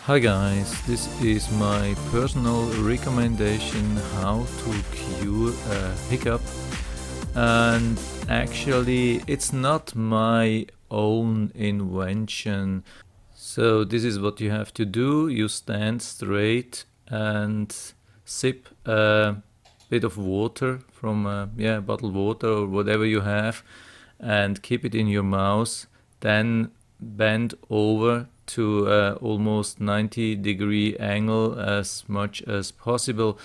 Hi guys, this is my personal recommendation how to cure a hiccup, and actually it's not my own invention. So this is what you have to do. You stand straight and sip a bit of water from bottled water or whatever you have, and keep it in your mouth. Then bend over to almost 90-degree angle as much as possible,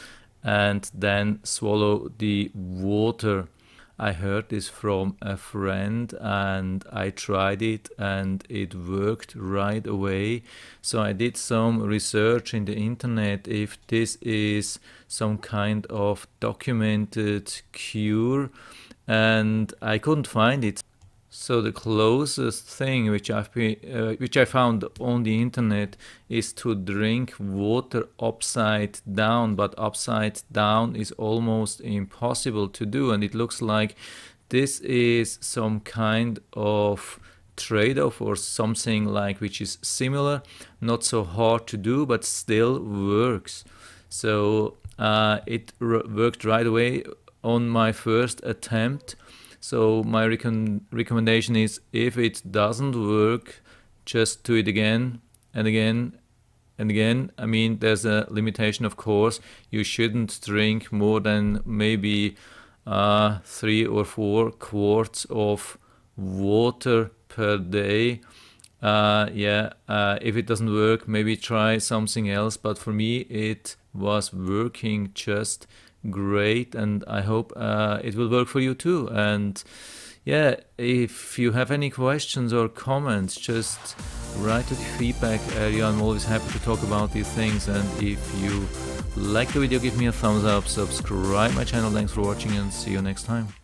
and then swallow the water. I heard this from a friend and I tried it and it worked right away. So I did some research in the internet if this is some kind of documented cure, and I couldn't find it. So the closest thing which I found on the internet is to drink water upside down, but upside down is almost impossible to do, and it looks like this is some kind of trade-off or something like which is similar, not so hard to do, but still works. So it worked right away on my first attempt. So my recommendation is, if it doesn't work, just do it again and again and again. I mean, there's a limitation, of course. You shouldn't drink more than maybe 3 or 4 quarts of water per day. If it doesn't work, maybe try something else. But for me, it was working just great, and I hope it will work for you too. And yeah, if you have any questions or comments, just write to the feedback area. I'm always happy to talk about these things. And if you like the video, give me a thumbs up, subscribe my channel. Thanks for watching and see you next time.